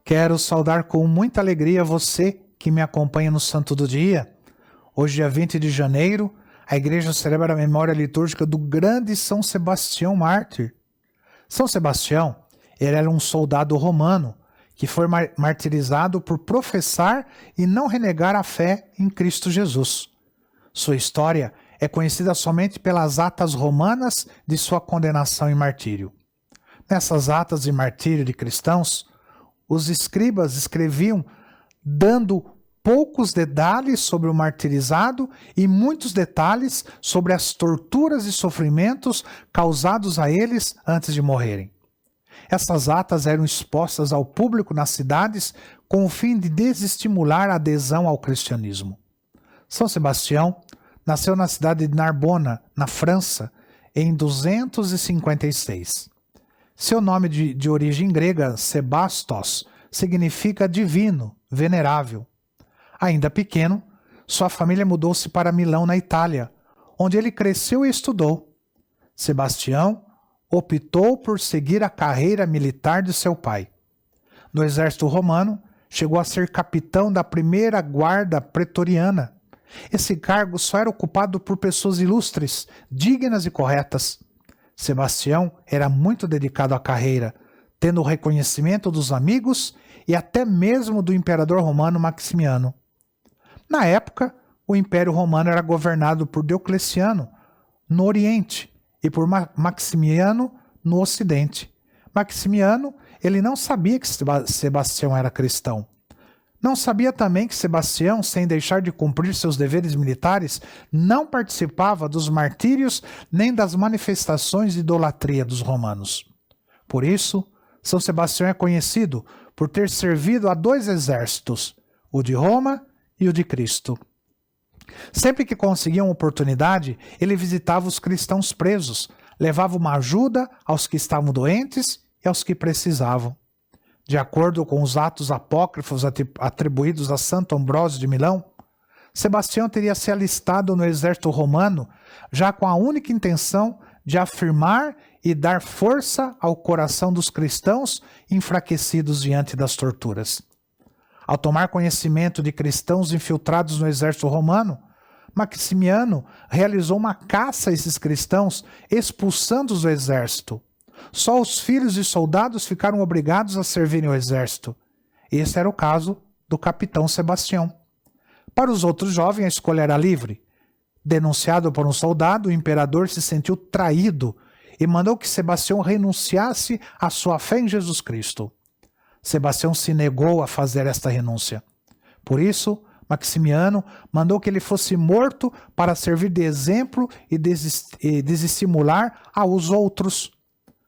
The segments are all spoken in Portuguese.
Quero saudar com muita alegria você que me acompanha no Santo do Dia. Hoje, dia 20 de janeiro, a igreja celebra a memória litúrgica do grande São Sebastião Mártir. São Sebastião, ele era um soldado romano que foi martirizado por professar e não renegar a fé em Cristo Jesus. Sua história é conhecida somente pelas atas romanas de sua condenação e martírio. Nessas atas de martírio de cristãos, os escribas escreviam dando poucos detalhes sobre o martirizado e muitos detalhes sobre as torturas e sofrimentos causados a eles antes de morrerem. Essas atas eram expostas ao público nas cidades com o fim de desestimular a adesão ao cristianismo. São Sebastião nasceu na cidade de Narbona, na França, em 256. Seu nome de origem grega, Sebastos, significa divino, venerável. Ainda pequeno, sua família mudou-se para Milão, na Itália, onde ele cresceu e estudou. Sebastião optou por seguir a carreira militar de seu pai. No exército romano, chegou a ser capitão da primeira guarda pretoriana. Esse cargo só era ocupado por pessoas ilustres, dignas e corretas. Sebastião era muito dedicado à carreira, tendo o reconhecimento dos amigos e até mesmo do imperador romano Maximiano. Na época, o Império Romano era governado por Diocleciano, no Oriente, e por Maximiano, no Ocidente. Maximiano, ele não sabia que Sebastião era cristão. Não sabia também que Sebastião, sem deixar de cumprir seus deveres militares, não participava dos martírios nem das manifestações de idolatria dos romanos. Por isso, São Sebastião é conhecido por ter servido a dois exércitos, o de Roma e o de Cristo. Sempre que conseguia uma oportunidade, ele visitava os cristãos presos, levava uma ajuda aos que estavam doentes e aos que precisavam. De acordo com os atos apócrifos atribuídos a Santo Ambrósio de Milão, Sebastião teria se alistado no exército romano já com a única intenção de afirmar e dar força ao coração dos cristãos enfraquecidos diante das torturas. Ao tomar conhecimento de cristãos infiltrados no exército romano, Maximiano realizou uma caça a esses cristãos, expulsando-os do exército. Só os filhos de soldados ficaram obrigados a servirem o exército. Esse era o caso do capitão Sebastião. Para os outros jovens, a escolha era livre. Denunciado por um soldado, o imperador se sentiu traído e mandou que Sebastião renunciasse à sua fé em Jesus Cristo. Sebastião se negou a fazer esta renúncia. Por isso, Maximiano mandou que ele fosse morto para servir de exemplo e desestimular aos outros.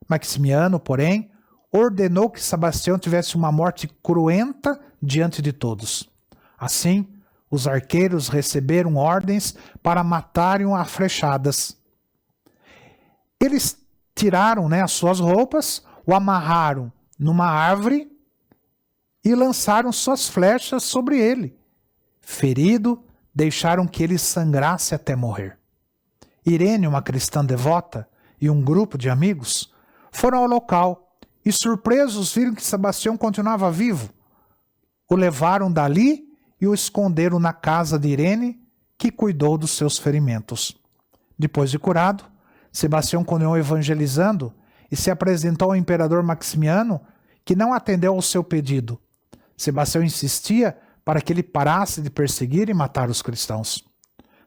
Maximiano, porém, ordenou que Sebastião tivesse uma morte cruenta diante de todos. Assim, os arqueiros receberam ordens para matarem-o a flechadas. Eles tiraram, as suas roupas, o amarraram numa árvore e lançaram suas flechas sobre ele. Ferido, deixaram que ele sangrasse até morrer. Irene, uma cristã devota, e um grupo de amigos foram ao local e, surpresos, viram que Sebastião continuava vivo. O levaram dali e o esconderam na casa de Irene, que cuidou dos seus ferimentos. Depois de curado, Sebastião continuou evangelizando e se apresentou ao imperador Maximiano, que não atendeu ao seu pedido. Sebastião insistia para que ele parasse de perseguir e matar os cristãos.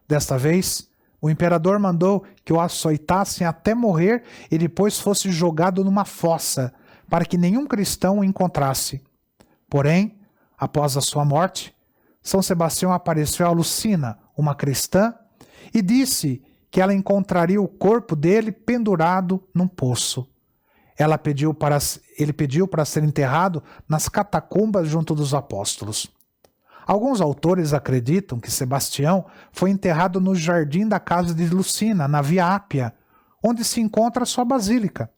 Desta vez, o imperador mandou que o açoitassem até morrer e depois fosse jogado numa fossa, para que nenhum cristão o encontrasse. Porém, após a sua morte, São Sebastião apareceu a Lucina, uma cristã, e disse que ela encontraria o corpo dele pendurado num poço. Ele pediu para ser enterrado nas catacumbas junto dos apóstolos. Alguns autores acreditam que Sebastião foi enterrado no jardim da casa de Lucina, na Via Ápia, onde se encontra sua basílica.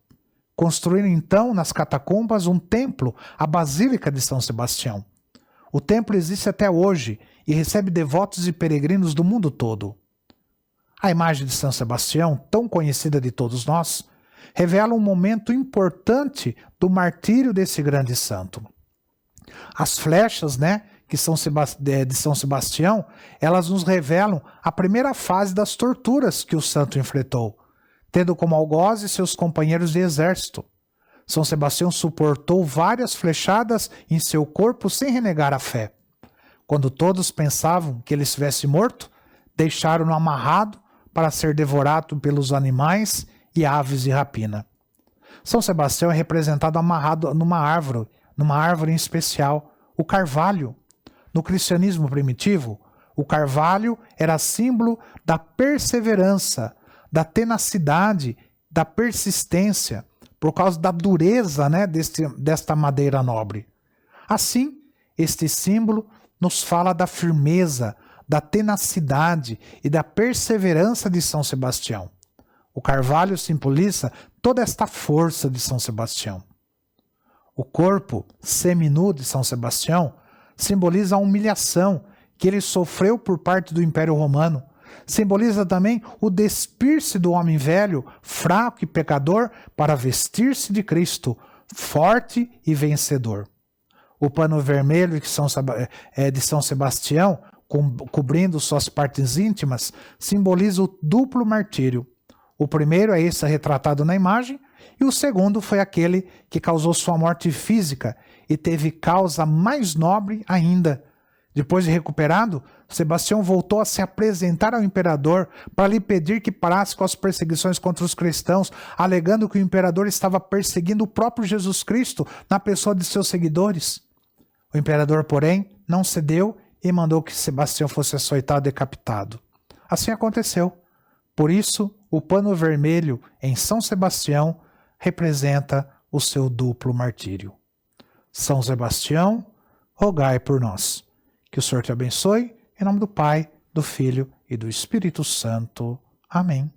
Construíram então nas catacumbas um templo, a Basílica de São Sebastião. O templo existe até hoje e recebe devotos e peregrinos do mundo todo. A imagem de São Sebastião, tão conhecida de todos nós, revela um momento importante do martírio desse grande santo. As flechas, né, de São Sebastião, elas nos revelam a primeira fase das torturas que o santo enfrentou, tendo como algoz seus companheiros de exército. São Sebastião suportou várias flechadas em seu corpo sem renegar a fé. Quando todos pensavam que ele estivesse morto, deixaram-no amarrado para ser devorado pelos animais e aves de rapina. São Sebastião é representado amarrado numa árvore em especial, o carvalho. No cristianismo primitivo, o carvalho era símbolo da perseverança, da tenacidade, da persistência, por causa da dureza, né, desta madeira nobre. Assim, este símbolo nos fala da firmeza, da tenacidade e da perseverança de São Sebastião. O carvalho simboliza toda esta força de São Sebastião. O corpo seminu de São Sebastião simboliza a humilhação que ele sofreu por parte do Império Romano. Simboliza também o despir-se do homem velho, fraco e pecador, para vestir-se de Cristo, forte e vencedor. O pano vermelho de São Sebastião, cobrindo suas partes íntimas, simboliza o duplo martírio. O primeiro é esse retratado na imagem, e o segundo foi aquele que causou sua morte física e teve causa mais nobre ainda. Depois de recuperado, Sebastião voltou a se apresentar ao imperador para lhe pedir que parasse com as perseguições contra os cristãos, alegando que o imperador estava perseguindo o próprio Jesus Cristo na pessoa de seus seguidores. O imperador, porém, não cedeu e mandou que Sebastião fosse açoitado e decapitado. Assim aconteceu. Por isso, o pano vermelho em São Sebastião representa o seu duplo martírio. São Sebastião, rogai por nós. Que o Senhor te abençoe, em nome do Pai, do Filho e do Espírito Santo. Amém.